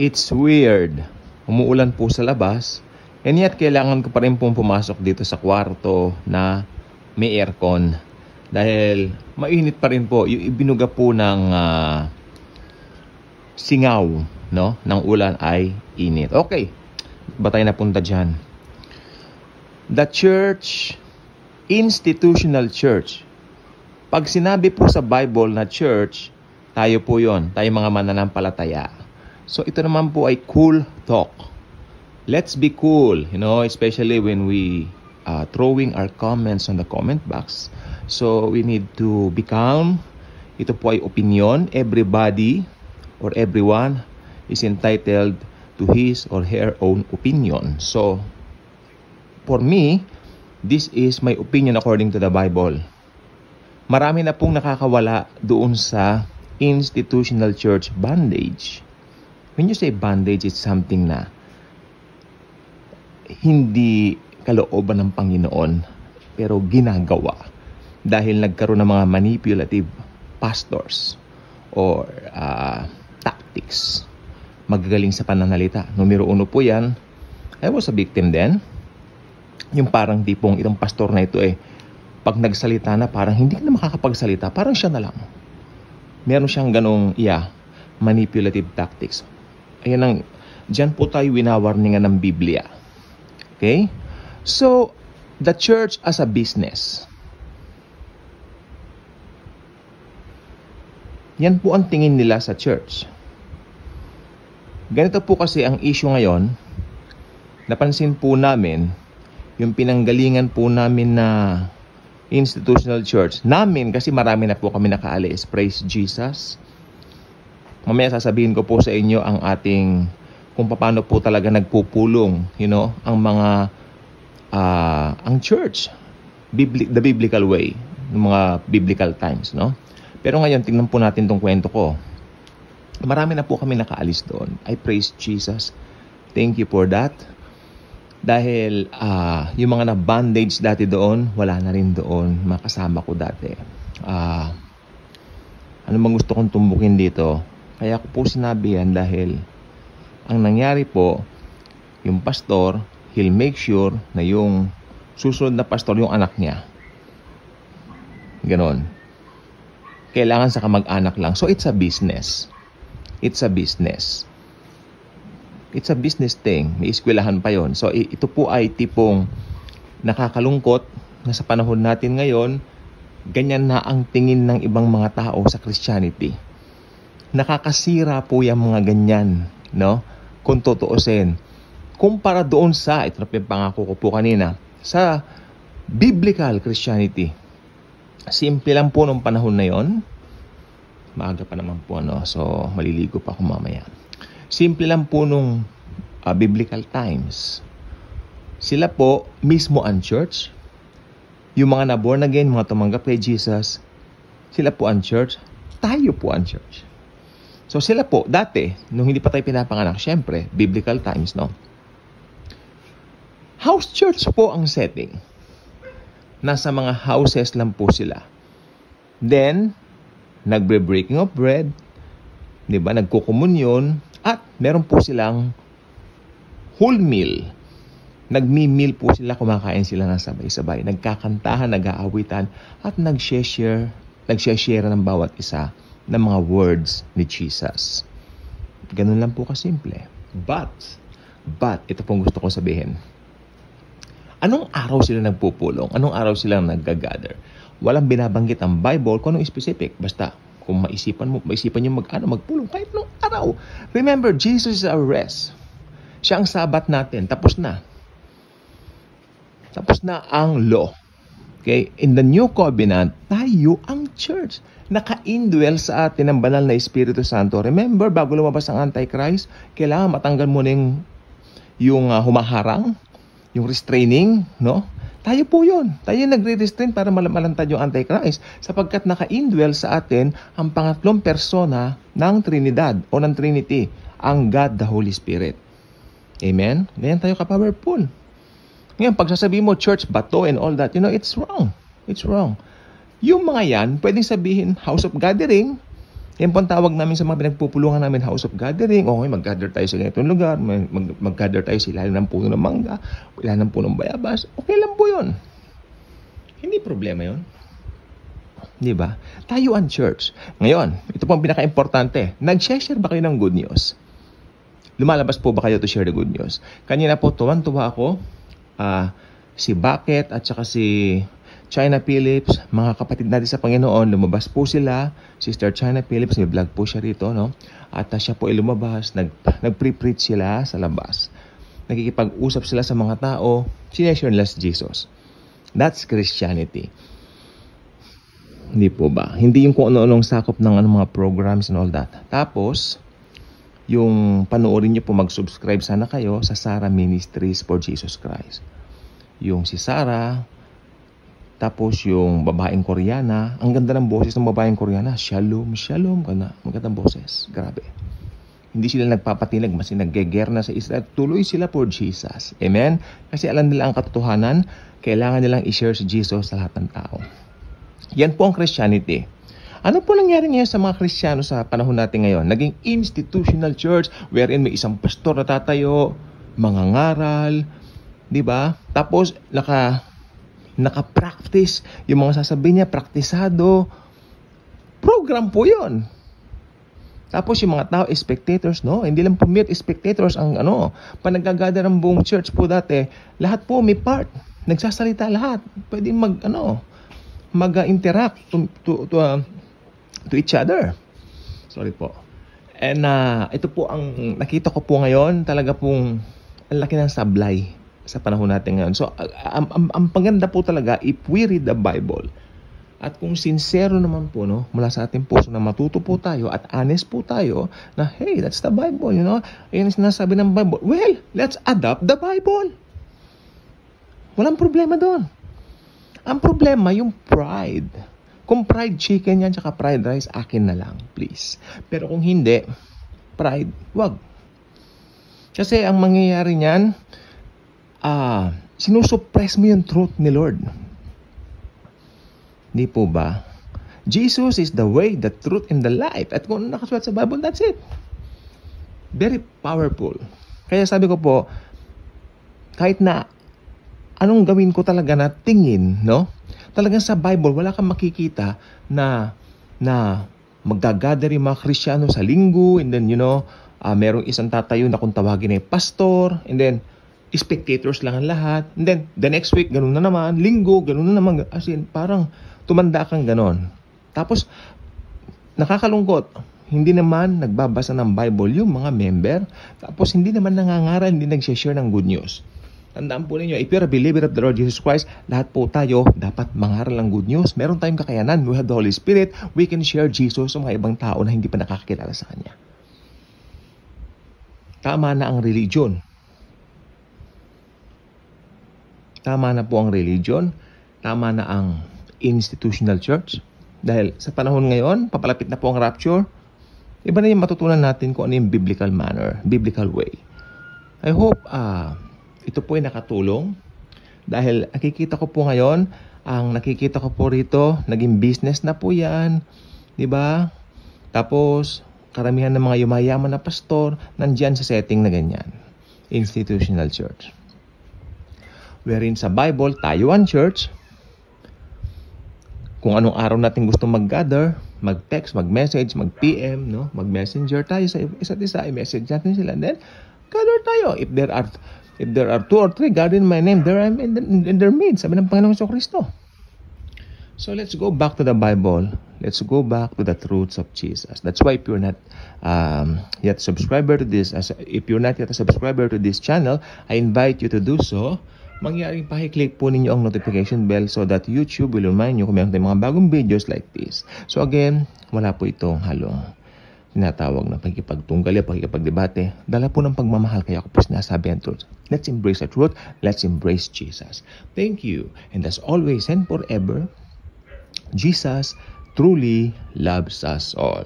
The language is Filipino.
It's weird. Umuulan po sa labas. And yet, kailangan ko pa rin pong pumasok dito sa kwarto na may aircon. Dahil mainit pa rin po. Yung ibinuga po ng singaw, no, ng ulan ay init. Okay. Ba tayo napunta dyan? The church, institutional church. Pag sinabi po sa Bible na church, tayo po yon, tayo mga mananampalataya. So ito naman po ay cool talk. Let's be cool, especially when we throwing our comments on the comment box. So we need to be calm. Ito po ay opinion. Everybody or everyone is entitled to his or her own opinion. So for me, this is my opinion according to the Bible. Marami na pong nakakawala doon sa institutional church bondage. When you say bondage, it's something na hindi kalooban ng Panginoon pero ginagawa dahil nagkaroon ng mga manipulative pastors or tactics. Magagaling sa pananalita. Numero 1 po yan. I was a victim then. Yung parang tipong itong pastor na ito pag nagsalita na parang hindi na makakapagsalita, parang siya na lang. Meron siyang ganong manipulative tactics. Ayan dyan po tayo winawarningan ng Biblia. Okay? So, the church as a business. Yan po ang tingin nila sa church. Ganito po kasi ang issue ngayon. Napansin po namin, yung pinanggalingan po namin na institutional church. Namin, kasi marami na po kami nakaalis. Praise Jesus. Mamaya sasabihin ko po sa inyo ang ating, kung paano po talaga nagpupulong, ang mga, ang church. The biblical way. Ng mga biblical times, no? Pero ngayon, tingnan po natin tong kwento ko. Marami na po kami nakaalis doon. I praise Jesus. Thank you for that. Dahil yung mga na-bandage dati doon, wala na rin doon. Mga kasama ko dati. Ano bang gusto kong tumbukin dito? Kaya ko po sinabi yan dahil ang nangyari po, yung pastor, he'll make sure na yung susunod na pastor, yung anak niya. Ganon. Kailangan sa kamag-anak lang. So it's a business. It's a business. It's a business thing. May eskwelahan pa yon. So ito po ay tipong nakakalungkot na sa panahon natin ngayon, ganyan na ang tingin ng ibang mga tao sa Christianity. Nakakasira po yung mga ganyan, no? Kung tutuusin. Kumpara doon sa, ito na pangako ko po kanina, sa biblical Christianity. Simple lang po nung panahon na yon. Maaga pa naman po, so maliligo pa ako mamaya. Simple lang po nung biblical times. Sila po, mismo ang church, yung mga na-born again, mga tumanggap kay Jesus, sila po ang church, tayo po ang church. So sila po, dati, nung hindi pa tayo pinapanganak, syempre, biblical times, no? House church po ang setting. Nasa mga houses lang po sila. Then, nagbre-breaking of bread, diba, nagkukomunyon, at meron po silang whole meal. Nagmi-meal po sila, kumakain sila ng sabay-sabay. Nagkakantahan, nag-aawitan, at nag-share ng bawat isa ng mga words ni Jesus. Ganun lang po kasimple. But, ito pong gusto kong sabihin. Anong araw sila nagpupulong? Anong araw sila nag-gather? Walang binabanggit ang Bible kung anong specific. Basta, kung maisipan nyo magpulong kahit anong araw. Remember, Jesus is our rest. Siya ang sabat natin. Tapos na. Tapos na ang law. Okay? In the New Covenant, tayo ang church. Naka-indwell sa atin ang banal na Espiritu Santo. Remember, bago lumabas ang Antichrist, kailangan matanggal mo yung humaharang, yung restraining, no? Tayo po yun. Tayo yung nagre-restrain para malantad yung Antichrist sapagkat naka-indwell sa atin ang pangatlong persona ng Trinidad o ng Trinity, ang God the Holy Spirit. Amen? Ganyan tayo ka-powerful. Ngayon, pag sasabihin mo, church, bato, and all that, it's wrong. It's wrong. Yung mga yan, pwedeng sabihin, house of gathering, Yan po ang tawag namin sa mga pinagpupulungan namin, house of gathering. Okay, mag-gather tayo sa ganitong lugar, mag-gather tayo sa ilalim ng puno ng mangga, ilalim ng puno ng bayabas. Okay lang po yun. Hindi problema yun. Di ba? Tayuan church. Ngayon, ito po ang pinaka-importante. Nag-share ba kayo ng good news? Lumalabas po ba kayo to share the good news? Kanina po, tuwan-tuwa ako. Si Bucket at saka si China Phillips, mga kapatid natin sa Panginoon, lumabas po sila. Sister China Phillips, may vlog po siya rito, no? At siya po ay lumabas, nag-pre-preach sila sa labas. Nakikipag-usap sila sa mga tao, sineshare nila si Jesus. That's Christianity. Hindi po ba? Hindi yung kung ano-anong sakop ng mga programs and all that. Tapos, yung panoorin nyo po, mag-subscribe sana kayo sa Sarah Ministries for Jesus Christ. Yung si Sarah, tapos yung babaeng Koreana, ang ganda ng boses ng babaeng Koreana, shalom, shalom, magandang boses, grabe. Hindi sila nagpapatinag, mas naggegerna sa Israel, tuloy sila for Jesus. Amen? Kasi alam nila ang katotohanan, kailangan nilang i-share si Jesus sa lahat ng tao. Yan po ang Christianity. Ano po nangyari ngayon sa mga Kristiyano sa panahon natin ngayon? Naging institutional church wherein may isang pastor na tatayo, mangangaral, di ba? Tapos naka-practice, yung mga sasabihin niya, praktisado. Program po yun. Tapos yung mga tao, spectators, no? Hindi lang po mere spectators ang panagagather ng buong church po dati. Lahat po may part. Nagsasalita lahat. Pwede mag-interact to each other. Sorry po. And ito po ang nakita ko po ngayon, talaga pong ang laki ng sablay sa panahon natin ngayon. So, ang paganda po talaga, if we read the Bible, at kung sincero naman po, no, mula sa ating puso na matuto po tayo at honest po tayo na, hey, that's the Bible, you know, ayun ang sinasabi ng Bible. Well, let's adopt the Bible. Walang problema doon. Ang problema, yung pride. Kung fried chicken yan, tsaka fried rice, akin na lang, please. Pero kung hindi, pride, wag. Kasi ang mangyayari niyan, sinusuppress mo yung truth ni Lord. Di po ba? Jesus is the way, the truth, and the life. At kung nakasulat sa Bible, that's it. Very powerful. Kaya sabi ko po, kahit na anong gawin ko talaga na tingin, no? Talagang sa Bible, wala kang makikita na maggagather yung mga Kristiyano sa linggo, and then, merong isang tatayo na kung tawagin ay pastor, and then, spectators lang ang lahat, and then, the next week, ganun na naman, linggo, ganun na naman, as in, parang tumanda kang ganon. Tapos, nakakalungkot, hindi naman nagbabasa ng Bible yung mga member, tapos hindi naman nangangaral, hindi nag-share ng good news. Tandaan po ninyo, if you're a believer of the Lord Jesus Christ, lahat po tayo dapat mangaral ng good news. Meron tayong kakayanan. We have the Holy Spirit. We can share Jesus sa mga ibang tao na hindi pa nakakakilala sa Kanya. Tama na ang religion. Tama na po ang religion. Tama na ang institutional church. Dahil sa panahon ngayon, papalapit na po ang rapture. Iba na yung matutunan natin kung ano yung biblical manner, biblical way. I hope, ito po ay nakatulong dahil nakikita ko po ngayon, ang nakikita ko po rito, naging business na po yan, di ba? Tapos, karamihan ng mga yumayaman na pastor, nandyan sa setting na ganyan. Institutional church. Wherein sa Bible, tayuan church, kung anong araw natin gusto mag-gather, mag-text, mag-message, mag-PM, no? Mag-messenger tayo sa isa't isa, i-message natin sila. And then, gather tayo. If there are 2 or 3 gathered in my name, there I am in their midst. Sabi ng Panginoong Kristo. So let's go back to the Bible. Let's go back to the truths of Jesus. That's why if you're not yet subscriber to this, if you're not yet a subscriber to this channel, I invite you to do so. Mangyaring pakiclick po ninyo ang notification bell so that YouTube will remind you kung meron tayong mga bagong videos like this. So again, wala po itong halong tinatawag na pagkipagtunggali, pagkipagdebate. Dala po ng pagmamahal, kaya ako po sinasabi ang truth. Let's embrace the truth. Let's embrace Jesus. Thank you. And as always and forever, Jesus truly loves us all.